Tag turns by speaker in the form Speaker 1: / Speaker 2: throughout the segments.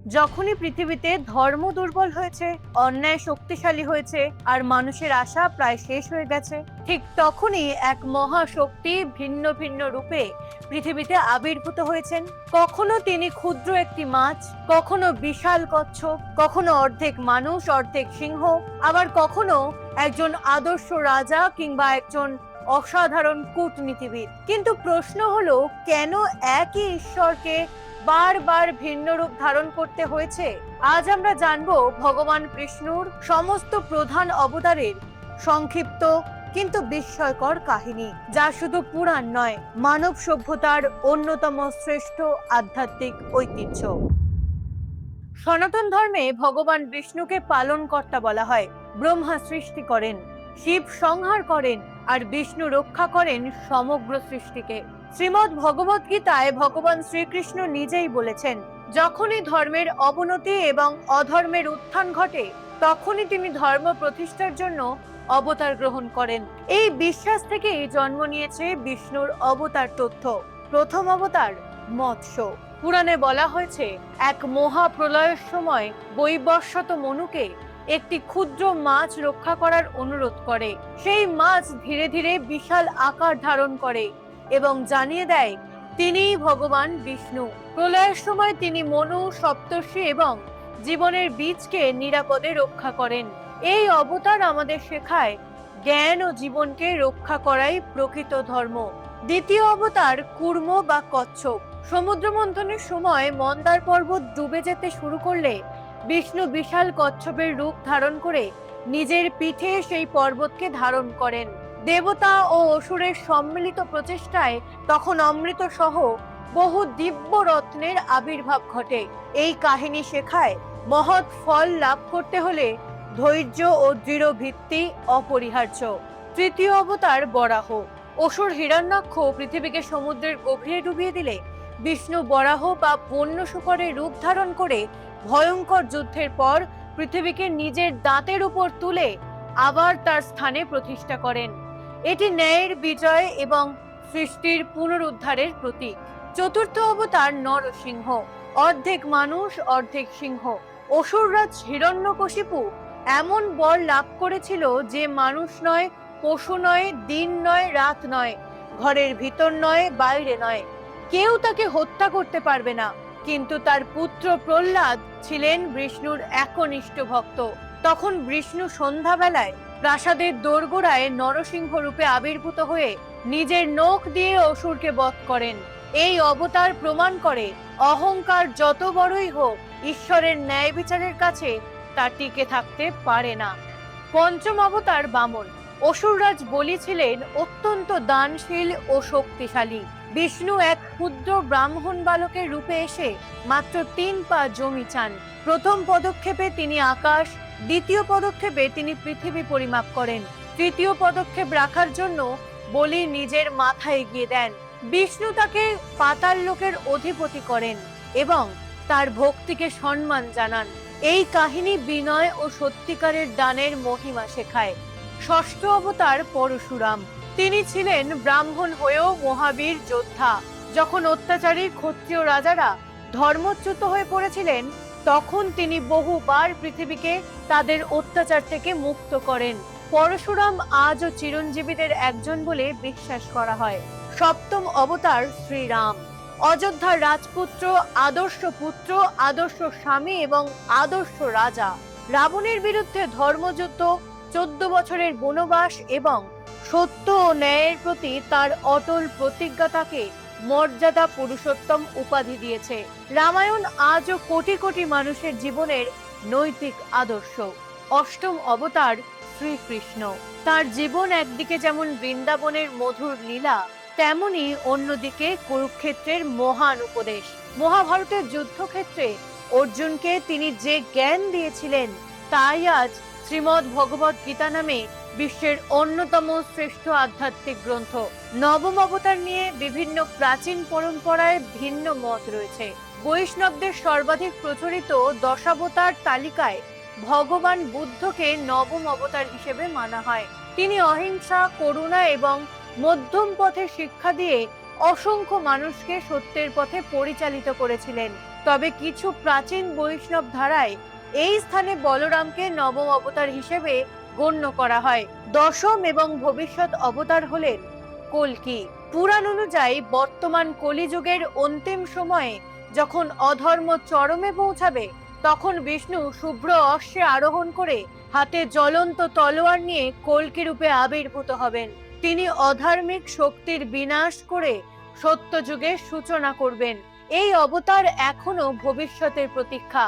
Speaker 1: যখনই পৃথিবীতে ধর্ম দুর্বল হয়েছে, অন্যায় শক্তিশালী হয়েছে আর মানুষের আশা প্রায় শেষ হয়ে গেছে, ঠিক তখনই এক মহাশক্তি ভিন্ন ভিন্ন রূপে পৃথিবীতে আবির্ভূত হয়েছেন। কখনো তিনি ক্ষুদ্র একটি মাছ, কখনো বিশাল কচ্ছপ, কখনো অর্ধেক মানুষ অর্ধেক সিংহ, আবার কখনো একজন আদর্শ রাজা কিংবা একজন অসাধারণ কূটনীতিবিদ। কিন্তু প্রশ্ন হলো, কেন একই ঈশ্বরকে বারবার ভিন্ন রূপ ধারণ করতে হয়েছে? আজ আমরা জানবো ভগবান বিষ্ণুর সমস্ত প্রধান অবতারের সংক্ষিপ্ত কিন্তু বিস্ময়কর কাহিনী, যা শুধু পুরাণ নয়, মানব সভ্যতার অন্যতম শ্রেষ্ঠ আধ্যাত্মিক ঐতিহ্য। সনাতন ধর্মে ভগবান বিষ্ণুকে পালনকর্তা বলা হয়। ব্রহ্মা সৃষ্টি করেন, শিব সংহার করেন, আর বিষ্ণু রক্ষা করেন সমগ্র সৃষ্টিকে। শ্রীমদ্ ভগবত গীতায় ভগবান শ্রীকৃষ্ণ নিজেই বলেছেন, যখনই ধর্মের অবনতি এবং অধর্মের উত্থান ঘটে, তখনই তিনি ধর্ম প্রতিষ্ঠার জন্য অবতার গ্রহণ করেন। এই বিশ্বাস থেকেই জন্ম নিয়েছে বিষ্ণুর অবতার তথ্য। প্রথম অবতার মৎস্য। পুরাণে বলা হয়েছে, এক মহাপ্রলয়ের সময় বৈবস্বত মনুকে একটি ক্ষুদ্র মাছ রক্ষা করার অনুরোধ করে। সেই মাছ ধীরে ধীরে বিশাল আকার ধারণ করে এবং জানিয়ে দেয় তিনিই ভগবান বিষ্ণু। প্রলয়ের সময় তিনি মনু, সপ্তর্ষি এবং জীবনের বীজকে নিরাপদে রক্ষা করেন। এই অবতার আমাদের শেখায়, জ্ঞান ও জীবনকে রক্ষা করাই প্রকৃত ধর্ম। দ্বিতীয় অবতার কূর্ম বা কচ্ছপ। সমুদ্র মন্থনের সময় মন্দার পর্বত ডুবে যেতে শুরু করলে বিষ্ণু বিশাল কচ্ছপের রূপ ধারণ করে নিজের পিঠে সেই পর্বতকে ধারণ করেন। দেবতা ও অসুরের সম্মিলিত প্রচেষ্টায় তখন অমৃত সহ বহু দিব্য রত্নের আবির্ভাব ঘটে। এই কাহিনী শেখায়, মহৎ ফল লাভ করতে হলে ধৈর্য ও দৃঢ় ভিত্তি অপরিহার্য। তৃতীয় অবতার বরাহ। অসুর হিরণ্যাক্ষ পৃথিবীকে সমুদ্রের গভীরে ডুবিয়ে দিলে বিষ্ণু বরাহ বা বন্য শূকরের রূপ ধারণ করে ভয়ঙ্কর যুদ্ধের পর পৃথিবীকে নিজের দাঁতের উপর তুলে আবার তার স্থানে প্রতিষ্ঠা করেন। এটি ন্যায়ের বিজয় এবং সৃষ্টির পুনরুদ্ধারের প্রতীক। চতুর্থ অবতার নরসিংহ। অর্ধেক মানুষ অর্ধেক সিংহ। অসুররাজ হিরণ্যকশিপু এমন বর লাভ করেছিল যে মানুষ নয়, পশু নয়, দিন নয়, রাত নয়, ঘরের ভিতর নয়, বাইরে নয়, কেউ তাকে হত্যা করতে পারবে না। কিন্তু তার পুত্র প্রহ্লাদ ছিলেন বিষ্ণুর একনিষ্ঠ ভক্ত। তখন বিষ্ণু সন্ধ্যাবেলায় প্রাসাদের দোরগোড়ায় নরসিংহ রূপে আবির্ভূত হয়ে নিজের নখ দিয়ে অসুরকে বধ করেন। এই অবতার প্রমাণ করে, অহংকার যত বড়ই হোক, ঈশ্বরের ন্যায় বিচারের কাছে তা টিকে থাকতে পারে না। পঞ্চম অবতার বামন। অসুররাজ বলি ছিলেন অত্যন্ত দানশীল ও শক্তিশালী। বিষ্ণু এক ক্ষুদ্র ব্রাহ্মণ বালকের রূপে এসে মাত্র 3 পা জমি চান। প্রথম পদক্ষেপে তিনি আকাশ, দ্বিতীয় পদক্ষেপে তিনি পৃথিবী পরিমাপ করেন, তৃতীয় পদক্ষেপ রাখার জন্য বলি নিজের মাথা এগিয়ে দেন। বিষ্ণু তাকে পাতাল লোকের অধিপতি করেন এবং তার ভক্তিকে সম্মান জানান। এই কাহিনী বিনয় ও সত্যিকারের দানের মহিমা শেখায়। ষষ্ঠ অবতার পরশুরাম। তিনি ছিলেন ব্রাহ্মণ হয়েও মহাবীর যোদ্ধা। যখন অত্যাচারী ক্ষত্রিয় রাজারা ধর্মচ্যুত হয়ে পড়েছিলেন, তখন তিনি বহুবার পৃথিবীকে তাদের অত্যাচার থেকে মুক্ত করেন। পরশুরাম আজও চিরঞ্জীবীদের একজন বলে বিশ্বাস করা হয়। সপ্তম অবতার শ্রীরাম। অযোধ্যার রাজপুত্র, আদর্শ পুত্র, আদর্শ স্বামী এবং আদর্শ রাজা। রাবণের বিরুদ্ধে ধর্মযুদ্ধ, 14 বছরের বনবাস এবং সত্য ও ন্যায়ের প্রতি তার অটল প্রতিজ্ঞা তাকে মর্যাদা পুরুষোত্তম উপাধি দিয়েছে। রামায়ণ আজও কোটি কোটি মানুষের জীবনের নৈতিক আদর্শ। অষ্টম অবতার শ্রীকৃষ্ণ। তার জীবন একদিকে যেমন বৃন্দাবনের মধুর লীলা, তেমনি অন্যদিকে কুরুক্ষেত্রের মহান উপদেশ। মহাভারতের যুদ্ধক্ষেত্রে অর্জুনকে তিনি যে জ্ঞান দিয়েছিলেন, তাই আজ শ্রীমদ্ ভগবত গীতা নামে বিশ্বের অন্যতম শ্রেষ্ঠ আধ্যাত্মিক গ্রন্থ। নবম অবতার নিয়ে বিভিন্ন প্রাচীন পরম্পরায় ভিন্ন মত রয়েছে। বৈষ্ণবদের সর্বাধিক প্রচলিত দশাবতার তালিকায় ভগবান বুদ্ধকে নবম অবতার হিসেবে মানা হয়। তিনি অহিংসা, করুণা এবং মধ্যম পথে শিক্ষা দিয়ে অসংখ্য মানুষকে সত্যের পথে পরিচালিত করেছিলেন। তবে কিছু প্রাচীন বৈষ্ণব ধারায় এই স্থানে বলরামকে নবম অবতার হিসেবে গণ্য করা হয়। দশম এবং ভবিষ্যৎ অবতার হলেন কল্কি। পুরাণ অনুযায়ী বর্তমান কলিযুগের অন্তিম সময়ে যখন অধর্ম চরমে পৌঁছাবে, তখন বিষ্ণু শুভ্র অশ্বে আরোহণ করে হাতে জ্বলন্ত তলোয়ার নিয়ে কল্কি রূপে আবির্ভূত হবেন। তিনি অধার্মিক শক্তির বিনাশ করে সত্যযুগের সূচনা করবেন। এই অবতার এখনো ভবিষ্যতের প্রতীক্ষা,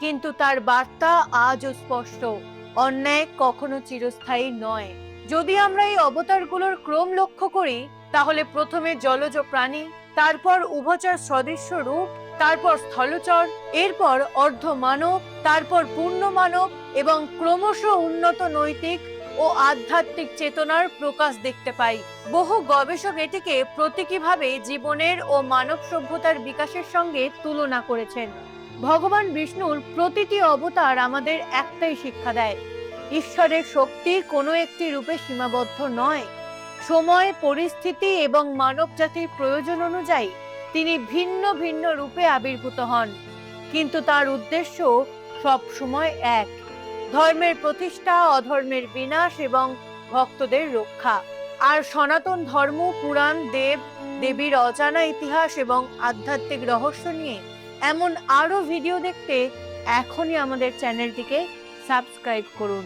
Speaker 1: কিন্তু তার বার্তা আজও স্পষ্ট: অন্যায় কখনো চিরস্থায়ী নয়। যদি আমরা এই অবতারগুলোর ক্রম লক্ষ্য করি, তাহলে প্রথমে জলজ প্রাণী, তারপর উভচর সদৃশ্য রূপ, তারপর স্থলচর, এরপর অর্ধ মানব, তারপর পূর্ণ মানব এবং ক্রমশ উন্নত নৈতিক ও আধ্যাত্মিক চেতনার প্রকাশ দেখতে পাই। বহু গবেষক এটিকে প্রতীকীভাবে জীবনের ও মানব সভ্যতার বিকাশের সঙ্গে তুলনা করেছেন। ভগবান বিষ্ণুর প্রতিটি অবতার আমাদের একটাই শিক্ষা দেয়: ঈশ্বরের শক্তি কোনো একটি রূপে সীমাবদ্ধ নয়। সময়, পরিস্থিতি এবং মানব জাতির প্রয়োজন অনুযায়ী তিনি ভিন্ন ভিন্ন রূপে আবির্ভূত হন, কিন্তু তার উদ্দেশ্য সব সময় এক: ধর্মের প্রতিষ্ঠা, অধর্মের বিনাশ এবং ভক্তদের রক্ষা। আর সনাতন ধর্ম, পুরাণ, দেব দেবীর অজানা ইতিহাস এবং আধ্যাত্মিক রহস্য নিয়ে এমন আরো ভিডিও দেখতে এখনই আমাদের চ্যানেলটিকে সাবস্ক্রাইব করুন।